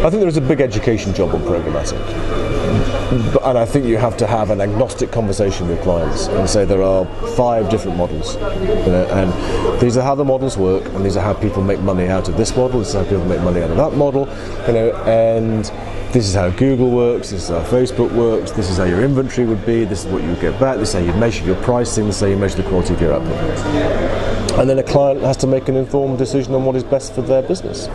I think there is a big education job on programmatic. And I think you have to have an agnostic conversation with clients and say there are 5 different models, and these are how the models work, and these are how people make money out of this model, this is how people make money out of that model, and this is how Google works, this is how Facebook works, this is how your inventory would be, this is what you would get back, this is how you measure your pricing, this is how you measure the quality of your output. And then a client has to make an informed decision on what is best for their business.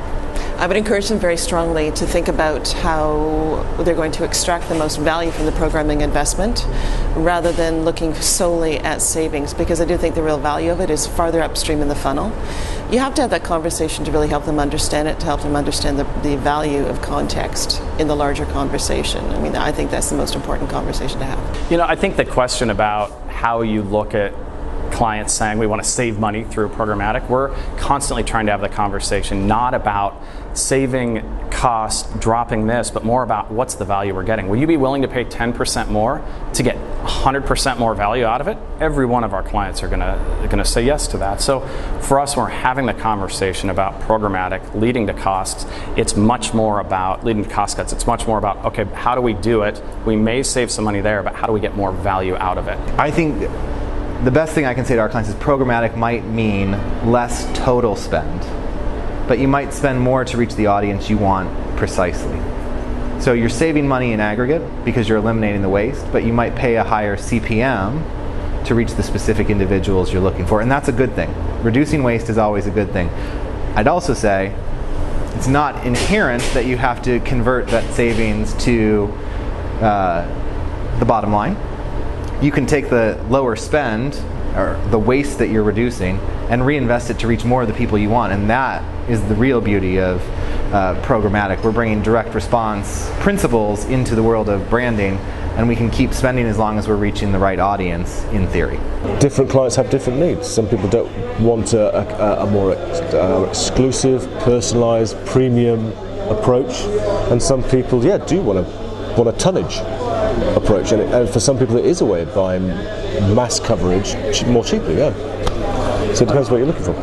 I would encourage them very strongly to think about how they're going to extract the most value from the programming investment rather than looking solely at savings, because I do think the real value of it is farther upstream in the funnel. You have to have that conversation to really help them understand it, to help them understand the value of context in the larger conversation. I mean, I think that's the most important conversation to have. You know, I think the question about how you look at clients saying we want to save money through programmatic, we're constantly trying to have the conversation not about saving cost, dropping this, but more about what's the value we're getting. Will you be willing to pay 10% more to get 100% more value out of it? Every one of our clients are going to say yes to that. So for us, when we're having the conversation about programmatic leading to costs, it's much more about leading to cost cuts. It's much more about, okay, how do we do it? We may save some money there, but how do we get more value out of it? I think the best thing I can say to our clients is programmatic might mean less total spend, but you might spend more to reach the audience you want precisely. So you're saving money in aggregate because you're eliminating the waste, but you might pay a higher CPM to reach the specific individuals you're looking for, and that's a good thing. Reducing waste is always a good thing. I'd also say it's not inherent that you have to convert that savings to the bottom line. You can take the lower spend, or the waste that you're reducing, and reinvest it to reach more of the people you want, and that is the real beauty of programmatic. We're bringing direct response principles into the world of branding, and we can keep spending as long as we're reaching the right audience, in theory. Different clients have different needs. Some people don't want a more exclusive, personalized, premium approach, and some people, do want a tonnage approach, and for some people it is a way of buying mass coverage more cheaply, so it depends what you're looking for.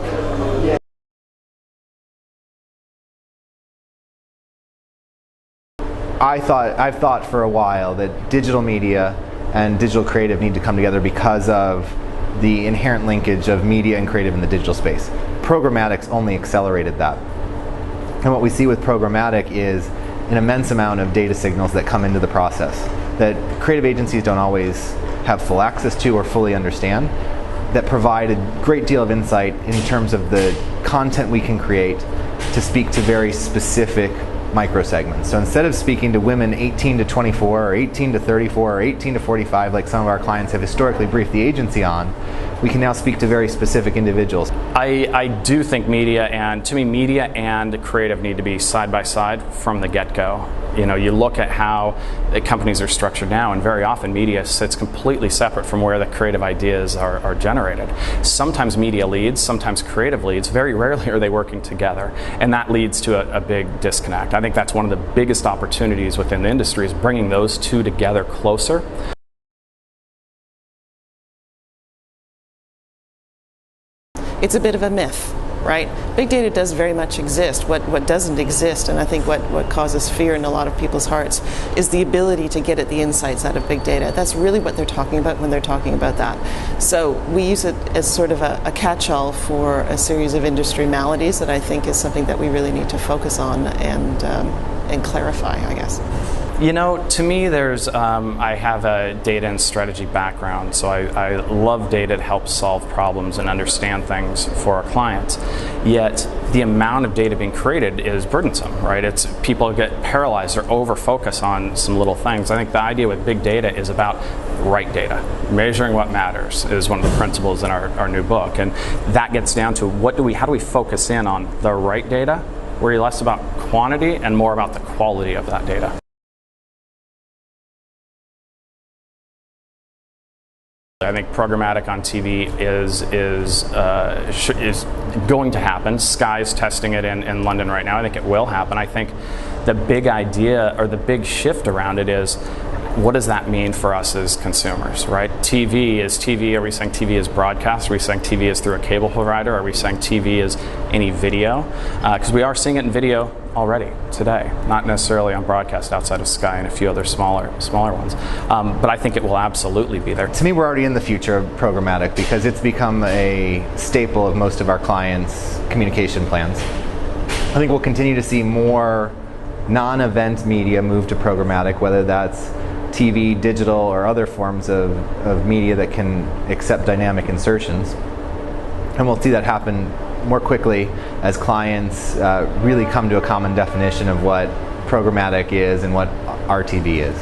I've thought for a while that digital media and digital creative need to come together because of the inherent linkage of media and creative in the digital space. Programmatic's only accelerated that. And what we see with programmatic is an immense amount of data signals that come into the process that creative agencies don't always have full access to or fully understand, that provide a great deal of insight in terms of the content we can create to speak to very specific microsegments. So instead of speaking to women 18 to 24 or 18 to 34 or 18 to 45 like some of our clients have historically briefed the agency on, we can now speak to very specific individuals. I do think media and creative need to be side by side from the get-go. You know, you look at how companies are structured now, and very often media sits completely separate from where the creative ideas are generated. Sometimes media leads, sometimes creative leads. Very rarely are they working together, and that leads to a big disconnect. I think that's one of the biggest opportunities within the industry, is bringing those two together closer. It's a bit of a myth, right? Big data does very much exist. What doesn't exist, and I think what causes fear in a lot of people's hearts, is the ability to get at the insights out of big data. That's really what they're talking about when they're talking about that. So we use it as sort of a catch-all for a series of industry maladies that I think is something that we really need to focus on and clarify, I guess. You know, to me, I have a data and strategy background, so I love data to help solve problems and understand things for our clients. Yet, the amount of data being created is burdensome, right? People get paralyzed or over-focus on some little things. I think the idea with big data is about right data. Measuring what matters is one of the principles in our new book, and that gets down to how do we focus in on the right data, where you're less about quantity and more about the quality of that data. I think programmatic on TV is going to happen. Sky's testing it in London right now. I think it will happen. I think the big idea or the big shift around it is what does that mean for us as consumers, right? TV is TV. Are we saying TV is broadcast? Are we saying TV is through a cable provider? Are we saying TV is any video? Because we are seeing it in video already today, not necessarily on broadcast outside of Sky and a few other smaller ones. But I think it will absolutely be there. To me, we're already in the future of programmatic because it's become a staple of most of our clients' communication plans. I think we'll continue to see more non-event media move to programmatic, whether that's TV, digital, or other forms of media that can accept dynamic insertions. And we'll see that happen more quickly as clients really come to a common definition of what programmatic is and what RTV is.